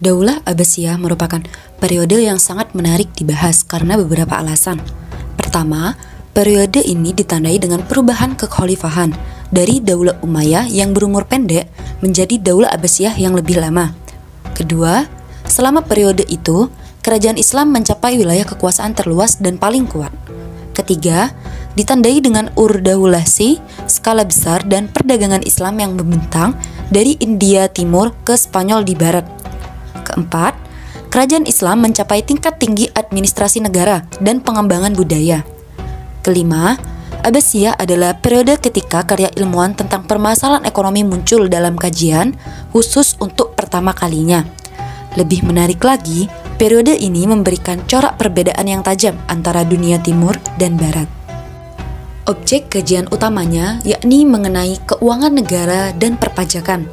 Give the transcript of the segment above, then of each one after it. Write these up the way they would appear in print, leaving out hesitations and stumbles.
Daulah Abbasiyah merupakan periode yang sangat menarik dibahas karena beberapa alasan. Pertama, periode ini ditandai dengan perubahan kekhalifahan dari Daulah Umayyah yang berumur pendek menjadi Daulah Abbasiyah yang lebih lama. Kedua, selama periode itu, kerajaan Islam mencapai wilayah kekuasaan terluas dan paling kuat. Ketiga, ditandai dengan urdawulasi skala besar dan perdagangan Islam yang membentang dari India Timur ke Spanyol di barat. Keempat, kerajaan Islam mencapai tingkat tinggi administrasi negara dan pengembangan budaya. Kelima, Abbasiyah adalah periode ketika karya ilmuwan tentang permasalahan ekonomi muncul dalam kajian khusus untuk pertama kalinya. Lebih menarik lagi, periode ini memberikan corak perbedaan yang tajam antara dunia timur dan barat. Objek kajian utamanya yakni mengenai keuangan negara dan perpajakan.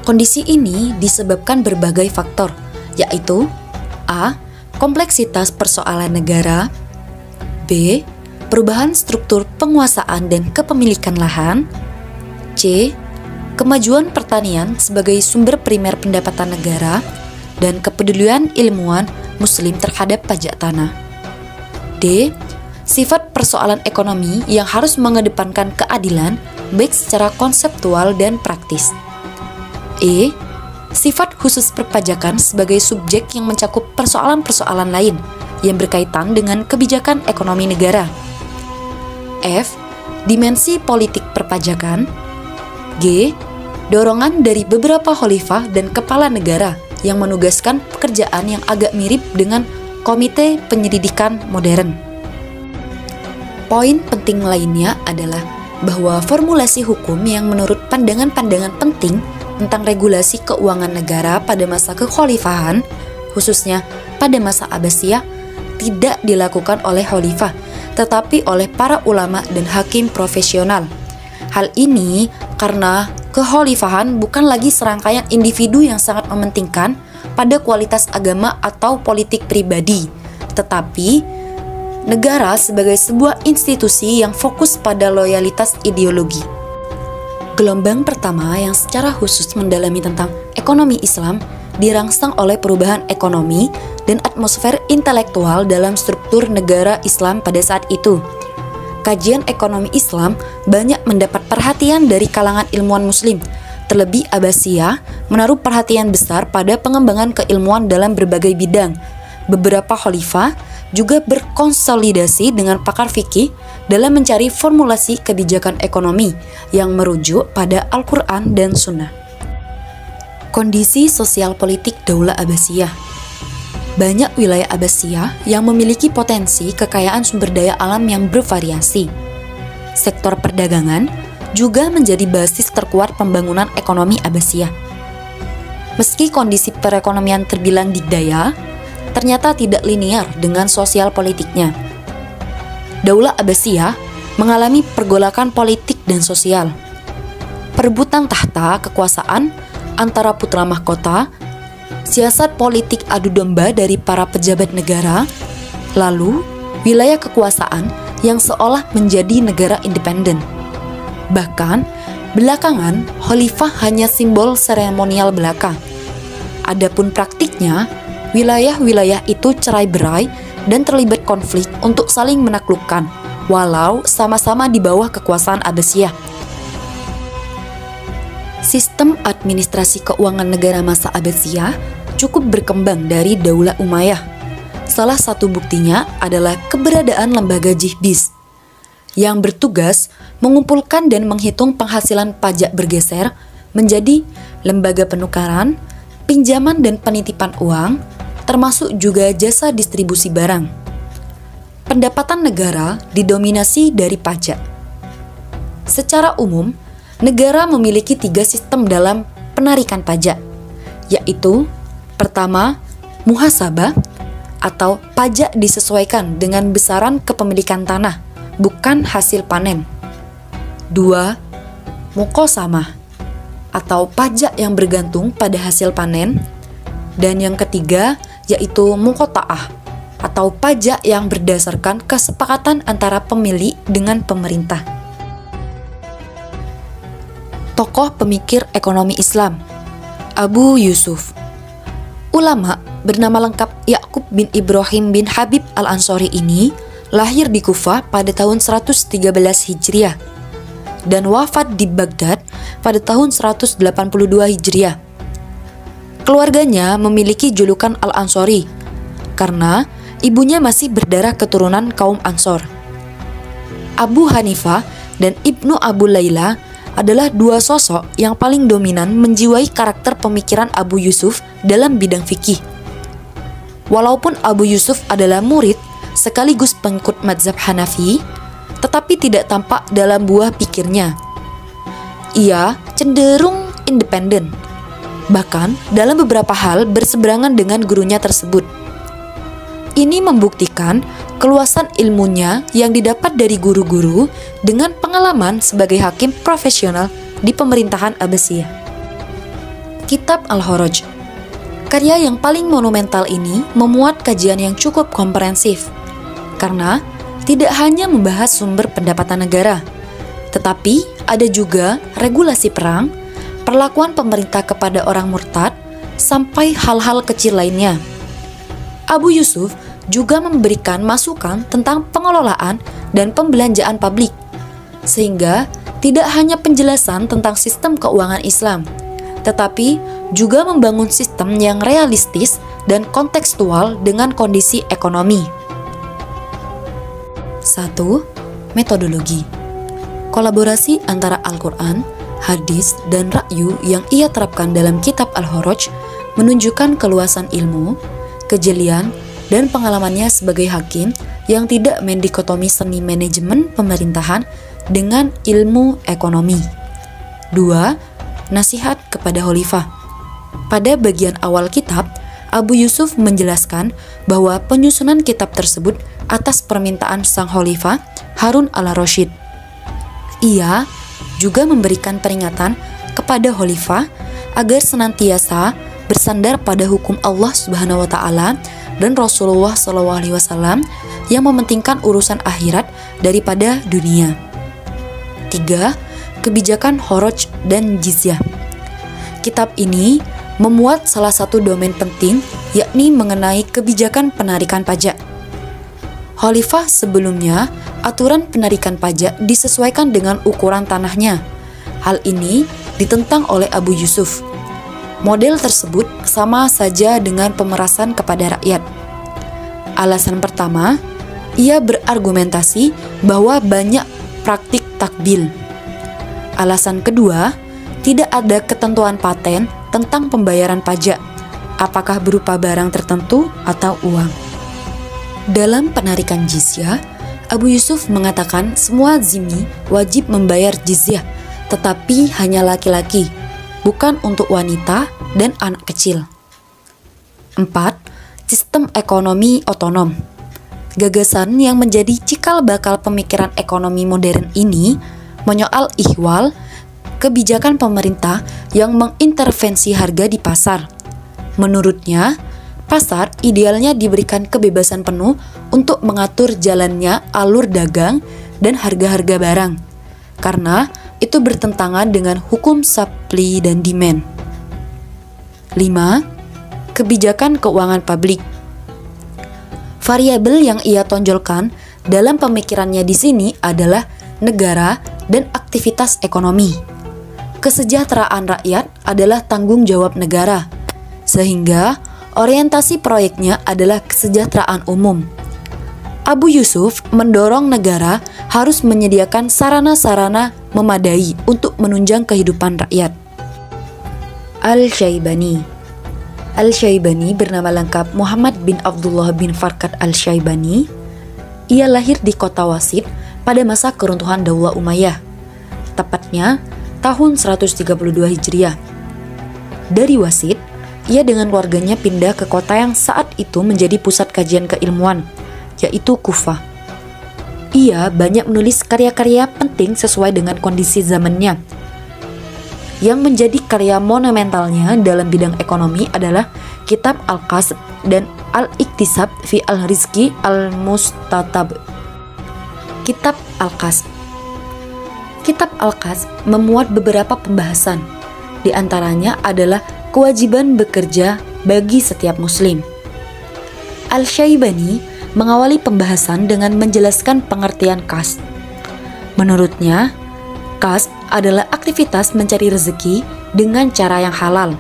Kondisi ini disebabkan berbagai faktor, yaitu A. Kompleksitas persoalan negara, B. Perubahan struktur penguasaan dan kepemilikan lahan, C. Kemajuan pertanian sebagai sumber primer pendapatan negara, dan kepedulian ilmuwan Muslim terhadap pajak tanah. D. Sifat persoalan ekonomi yang harus mengedepankan keadilan baik secara konseptual dan praktis. E. Sifat khusus perpajakan sebagai subjek yang mencakup persoalan-persoalan lain yang berkaitan dengan kebijakan ekonomi negara. F. Dimensi politik perpajakan. G. Dorongan dari beberapa khalifah dan kepala negara yang menugaskan pekerjaan yang agak mirip dengan komite penyelidikan modern. Poin penting lainnya adalah bahwa formulasi hukum yang menurut pandangan-pandangan penting tentang regulasi keuangan negara pada masa kekhalifahan, khususnya pada masa Abbasiyah, tidak dilakukan oleh khalifah, tetapi oleh para ulama dan hakim profesional. Hal ini karena kekhalifahan bukan lagi serangkaian individu yang sangat mementingkan pada kualitas agama atau politik pribadi, tetapi negara sebagai sebuah institusi yang fokus pada loyalitas ideologi. Gelombang pertama yang secara khusus mendalami tentang ekonomi Islam dirangsang oleh perubahan ekonomi dan atmosfer intelektual dalam struktur negara Islam pada saat itu. Kajian ekonomi Islam banyak mendapat perhatian dari kalangan ilmuwan Muslim. Terlebih Abbasiyah menaruh perhatian besar pada pengembangan keilmuan dalam berbagai bidang. Beberapa khalifah juga berkonsolidasi dengan pakar fikih dalam mencari formulasi kebijakan ekonomi yang merujuk pada Al-Quran dan Sunnah. Kondisi sosial politik Daulah Abbasiyah. Banyak wilayah Abbasiyah yang memiliki potensi kekayaan sumber daya alam yang bervariasi. Sektor perdagangan juga menjadi basis terkuat pembangunan ekonomi Abbasiyah. Meski kondisi perekonomian terbilang dikdaya, ternyata tidak linear dengan sosial politiknya. Daulah Abbasiyah mengalami pergolakan politik dan sosial. Perebutan tahta kekuasaan antara putra mahkota, siasat politik adu domba dari para pejabat negara, lalu wilayah kekuasaan yang seolah menjadi negara independen. Bahkan, belakangan khalifah hanya simbol seremonial belaka. Adapun praktiknya, wilayah-wilayah itu cerai-berai dan terlibat konflik untuk saling menaklukkan, walau sama-sama di bawah kekuasaan Abbasiyah. Sistem administrasi keuangan negara masa Abbasiyah cukup berkembang dari Daulah Umayyah. Salah satu buktinya adalah keberadaan lembaga Jihbis yang bertugas mengumpulkan dan menghitung penghasilan pajak bergeser menjadi lembaga penukaran, pinjaman dan penitipan uang, termasuk juga jasa distribusi barang. Pendapatan negara didominasi dari pajak. Secara umum, negara memiliki 3 sistem dalam penarikan pajak, yaitu pertama, muhasabah atau pajak disesuaikan dengan besaran kepemilikan tanah, bukan hasil panen. 2. Muqasamah atau pajak yang bergantung pada hasil panen. Dan yang ketiga, yaitu muqata'ah atau pajak yang berdasarkan kesepakatan antara pemilik dengan pemerintah. Tokoh pemikir ekonomi Islam Abu Yusuf. Ulama bernama lengkap Ya'qub bin Ibrahim bin Habib al-Ansori ini lahir di Kufah pada tahun 113 Hijriah dan wafat di Baghdad pada tahun 182 Hijriah. Keluarganya memiliki julukan Al-Ansori karena ibunya masih berdarah keturunan kaum Ansor. Abu Hanifah dan Ibnu Abu Layla adalah dua sosok yang paling dominan menjiwai karakter pemikiran Abu Yusuf dalam bidang fikih. Walaupun Abu Yusuf adalah murid sekaligus pengikut mazhab Hanafi, tetapi tidak tampak dalam buah pikirnya. Ia cenderung independen, bahkan dalam beberapa hal berseberangan dengan gurunya tersebut. Ini membuktikan keluasan ilmunya yang didapat dari guru-guru dengan pengalaman sebagai hakim profesional di pemerintahan Abbasiyah. Kitab Al-Kharaj, karya yang paling monumental ini memuat kajian yang cukup komprehensif karena tidak hanya membahas sumber pendapatan negara, tetapi ada juga regulasi perang, perlakuan pemerintah kepada orang murtad, sampai hal-hal kecil lainnya. Abu Yusuf juga memberikan masukan tentang pengelolaan dan pembelanjaan publik, sehingga tidak hanya penjelasan tentang sistem keuangan Islam, tetapi juga membangun sistem yang realistis dan kontekstual dengan kondisi ekonomi. 1. Metodologi. Kolaborasi antara Al-Quran, hadis, dan ra'yu yang ia terapkan dalam kitab Al-Kharaj menunjukkan keluasan ilmu, kejelian, dan pengalamannya sebagai hakim yang tidak mendikotomi seni manajemen pemerintahan dengan ilmu ekonomi. 2. Nasihat kepada Khalifah. Pada bagian awal kitab, Abu Yusuf menjelaskan bahwa penyusunan kitab tersebut atas permintaan sang Khalifah Harun al-Rasyid. Ia juga memberikan peringatan kepada Khalifah agar senantiasa bersandar pada hukum Allah Subhanahu wa taala dan Rasulullah SAW yang mementingkan urusan akhirat daripada dunia. 3. Kebijakan kharaj dan jizyah. Kitab ini memuat salah satu domain penting, yakni mengenai kebijakan penarikan pajak. Khalifah sebelumnya, aturan penarikan pajak disesuaikan dengan ukuran tanahnya. Hal ini ditentang oleh Abu Yusuf. Model tersebut sama saja dengan pemerasan kepada rakyat. Alasan pertama, ia berargumentasi bahwa banyak praktik takbil. Alasan kedua, tidak ada ketentuan paten tentang pembayaran pajak, apakah berupa barang tertentu atau uang. Dalam penarikan jizyah, Abu Yusuf mengatakan semua zimmi wajib membayar jizyah, tetapi hanya laki-laki, bukan untuk wanita dan anak kecil. 4. Sistem ekonomi otonom. Gagasan yang menjadi cikal bakal pemikiran ekonomi modern ini menyoal ihwal, kebijakan pemerintah yang mengintervensi harga di pasar. Menurutnya, pasar idealnya diberikan kebebasan penuh untuk mengatur jalannya alur dagang dan harga-harga barang, karena itu bertentangan dengan hukum supply dan demand. 5. Kebijakan keuangan publik. Variabel yang ia tonjolkan dalam pemikirannya di sini adalah negara dan aktivitas ekonomi. Kesejahteraan rakyat adalah tanggung jawab negara, sehingga orientasi proyeknya adalah kesejahteraan umum. Abu Yusuf mendorong negara harus menyediakan sarana-sarana memadai untuk menunjang kehidupan rakyat. Al-Syaibani. Al-Syaibani bernama lengkap Muhammad bin Abdullah bin Farqad Al-Syaibani. Ia lahir di kota Wasit pada masa keruntuhan Daulah Umayyah, tepatnya tahun 132 Hijriah. Dari Wasit, ia dengan keluarganya pindah ke kota yang saat itu menjadi pusat kajian keilmuan, yaitu Kufah. Ia banyak menulis karya-karya penting sesuai dengan kondisi zamannya. Yang menjadi karya monumentalnya dalam bidang ekonomi adalah Kitab Al-Kasb dan Al-Iktisab fi Al-Rizki Al-Mustatab. Kitab Al-Kasb. Kitab Al-Kasb memuat beberapa pembahasan. Di antaranya adalah kewajiban bekerja bagi setiap muslim. Al-Syaibani mengawali pembahasan dengan menjelaskan pengertian kasb. Menurutnya, kasb adalah aktivitas mencari rezeki dengan cara yang halal.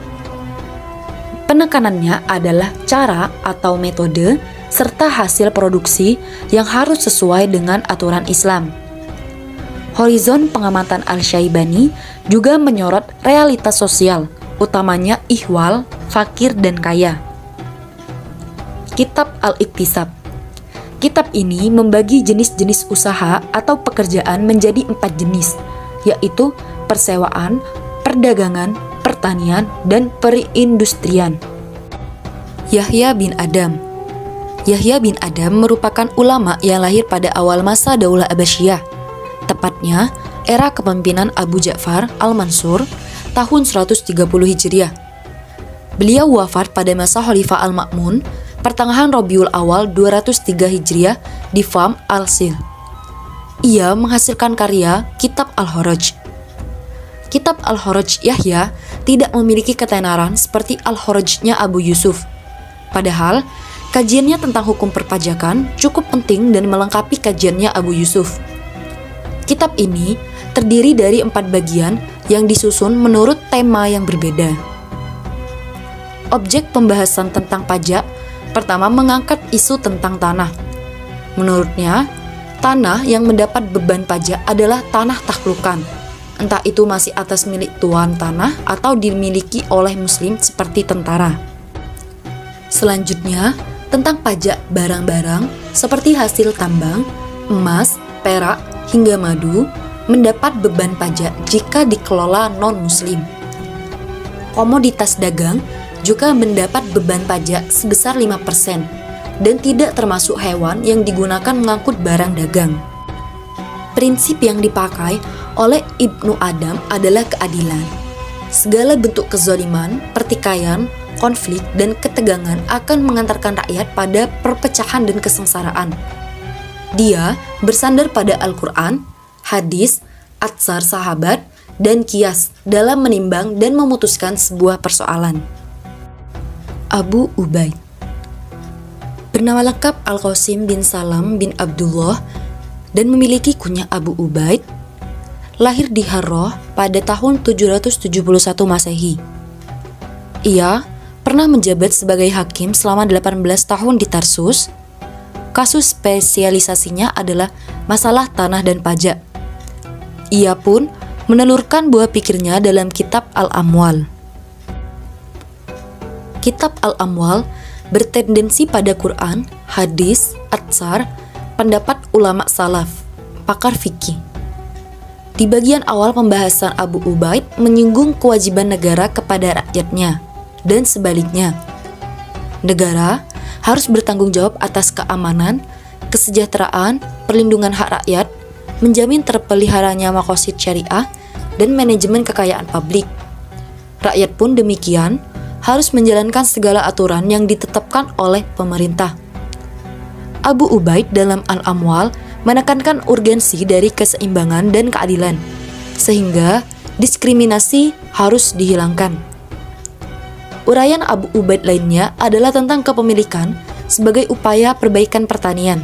Penekanannya adalah cara atau metode serta hasil produksi yang harus sesuai dengan aturan Islam. Horizon pengamatan Al-Syaibani juga menyorot realitas sosial, utamanya ihwal, fakir, dan kaya. Kitab Al-Iktisab. Kitab ini membagi jenis-jenis usaha atau pekerjaan menjadi 4 jenis, yaitu persewaan, perdagangan, pertanian, dan perindustrian. Yahya bin Adam. Yahya bin Adam merupakan ulama yang lahir pada awal masa Daulah Abbasiyah, tepatnya era kepemimpinan Abu Ja'far Al-Mansur tahun 130 Hijriah. Beliau wafat pada masa Khalifah Al-Ma'mun pertengahan Rabiul Awal 203 Hijriah di Fam Al-Sil. Ia menghasilkan karya Kitab Al-Kharaj. Kitab Al-Kharaj Yahya tidak memiliki ketenaran seperti Al-Kharajnya Abu Yusuf. Padahal, kajiannya tentang hukum perpajakan cukup penting dan melengkapi kajiannya Abu Yusuf. Kitab ini terdiri dari 4 bagian yang disusun menurut tema yang berbeda. Objek pembahasan tentang pajak pertama mengangkat isu tentang tanah. Menurutnya, tanah yang mendapat beban pajak adalah tanah taklukan, entah itu masih atas milik tuan tanah atau dimiliki oleh muslim seperti tentara. Selanjutnya, tentang pajak barang-barang seperti hasil tambang, emas, perak, hingga madu mendapat beban pajak jika dikelola non-muslim. Komoditas dagang juga mendapat beban pajak sebesar 5% dan tidak termasuk hewan yang digunakan mengangkut barang dagang. Prinsip yang dipakai oleh Ibnu Adam adalah keadilan. Segala bentuk kezaliman, pertikaian, konflik, dan ketegangan akan mengantarkan rakyat pada perpecahan dan kesengsaraan. Dia bersandar pada Al-Quran, hadis, atsar sahabat, dan qiyas dalam menimbang dan memutuskan sebuah persoalan. Abu Ubaid. Bernama lengkap Al-Qasim bin Salam bin Abdullah dan memiliki kunyah Abu Ubaid, lahir di Harrah pada tahun 771 Masehi. Ia pernah menjabat sebagai hakim selama 18 tahun di Tarsus. Kasus spesialisasinya adalah masalah tanah dan pajak. Ia pun menelurkan buah pikirnya dalam kitab Al-Amwal. Kitab Al-Amwal bertendensi pada Quran, hadis, atsar, pendapat ulama salaf, pakar fikih. Di bagian awal pembahasan Abu Ubaid menyinggung kewajiban negara kepada rakyatnya, dan sebaliknya. Negara harus bertanggung jawab atas keamanan, kesejahteraan, perlindungan hak rakyat, menjamin terpeliharanya maqasid syariah, dan manajemen kekayaan publik. Rakyat pun demikian, harus menjalankan segala aturan yang ditetapkan oleh pemerintah. Abu Ubaid dalam Al-Amwal menekankan urgensi dari keseimbangan dan keadilan, sehingga diskriminasi harus dihilangkan. Uraian Abu Ubaid lainnya adalah tentang kepemilikan sebagai upaya perbaikan pertanian.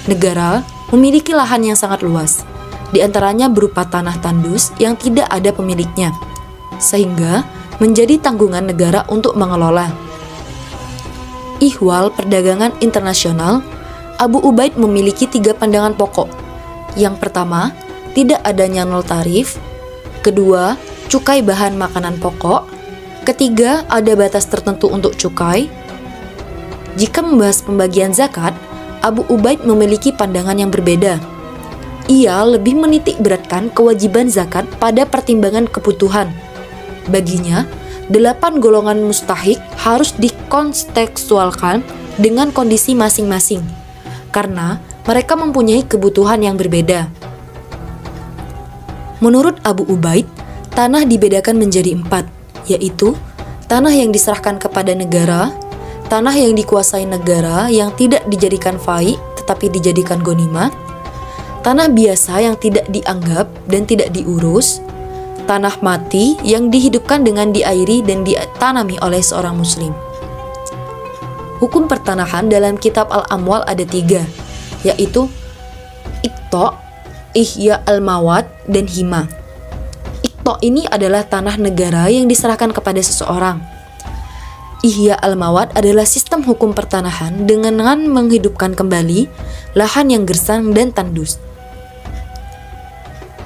Negara memiliki lahan yang sangat luas, di antaranya berupa tanah tandus yang tidak ada pemiliknya, sehingga menjadi tanggungan negara untuk mengelola. Ihwal perdagangan internasional, Abu Ubaid memiliki 3 pandangan pokok. Yang pertama, tidak adanya nol tarif. Kedua, cukai bahan makanan pokok. Ketiga, ada batas tertentu untuk cukai. Jika membahas pembagian zakat, Abu Ubaid memiliki pandangan yang berbeda. Ia lebih menitik beratkan kewajiban zakat pada pertimbangan kebutuhan. Baginya, 8 golongan mustahik harus dikontekstualkan dengan kondisi masing-masing, karena mereka mempunyai kebutuhan yang berbeda. Menurut Abu Ubaid, tanah dibedakan menjadi 4, yaitu tanah yang diserahkan kepada negara, tanah yang dikuasai negara yang tidak dijadikan fai tetapi dijadikan ghanimah, tanah biasa yang tidak dianggap dan tidak diurus, tanah mati yang dihidupkan dengan diairi dan ditanami oleh seorang muslim. Hukum pertanahan dalam kitab Al-Amwal ada 3, yaitu Iqta, Ihya al-Mawad, dan Hima. Iqta ini adalah tanah negara yang diserahkan kepada seseorang. Ihya al-Mawad adalah sistem hukum pertanahan dengan menghidupkan kembali lahan yang gersang dan tandus.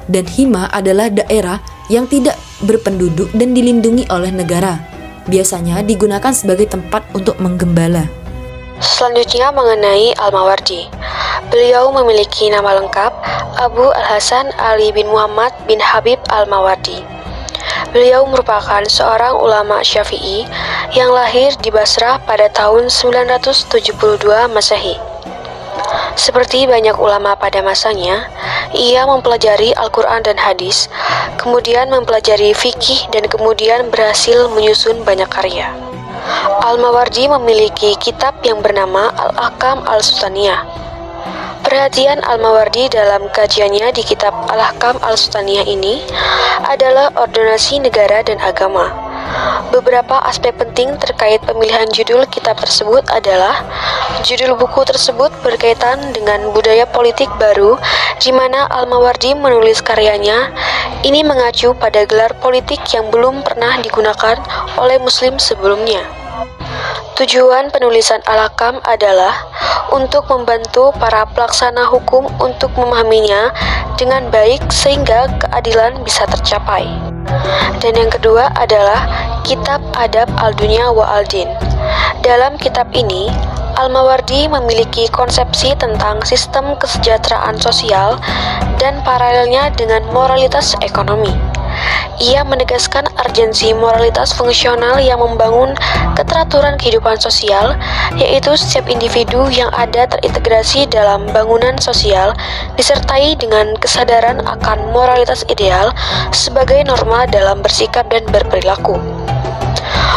Dan Hima adalah daerah yang tidak berpenduduk dan dilindungi oleh negara. Biasanya digunakan sebagai tempat untuk menggembala. Selanjutnya mengenai Al-Mawardi. Beliau memiliki nama lengkap Abu Al-Hasan Ali bin Muhammad bin Habib Al-Mawardi. Beliau merupakan seorang ulama Syafi'i yang lahir di Basrah pada tahun 972 Masehi. Seperti banyak ulama pada masanya, ia mempelajari Al-Quran dan hadis, kemudian mempelajari fikih, dan kemudian berhasil menyusun banyak karya. Al-Mawardi memiliki kitab yang bernama Al-Ahkam Al-Sultaniyah. Perhatian Al-Mawardi dalam kajiannya di kitab Al-Ahkam Al-Sultaniyah ini adalah ordonasi negara dan agama. Beberapa aspek penting terkait pemilihan judul kitab tersebut adalah judul buku tersebut berkaitan dengan budaya politik baru di mana Al-Mawardi menulis karyanya. Ini mengacu pada gelar politik yang belum pernah digunakan oleh muslim sebelumnya. Tujuan penulisan Al-Ahkam adalah untuk membantu para pelaksana hukum untuk memahaminya dengan baik sehingga keadilan bisa tercapai. Dan yang kedua adalah Kitab Adab Al-Dunya wa Al-Din. Dalam kitab ini, Al-Mawardi memiliki konsepsi tentang sistem kesejahteraan sosial dan paralelnya dengan moralitas ekonomi. Ia menegaskan urgensi moralitas fungsional yang membangun keteraturan kehidupan sosial, yaitu setiap individu yang ada terintegrasi dalam bangunan sosial, disertai dengan kesadaran akan moralitas ideal sebagai norma dalam bersikap dan berperilaku.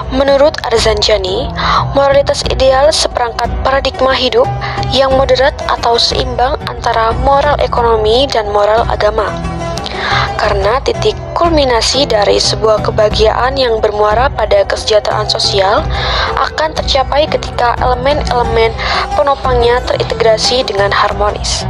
Menurut Arzanjani, moralitas ideal seperangkat paradigma hidup yang moderat atau seimbang antara moral ekonomi dan moral agama. Karena titik kulminasi dari sebuah kebahagiaan yang bermuara pada kesejahteraan sosial akan tercapai ketika elemen-elemen penopangnya terintegrasi dengan harmonis.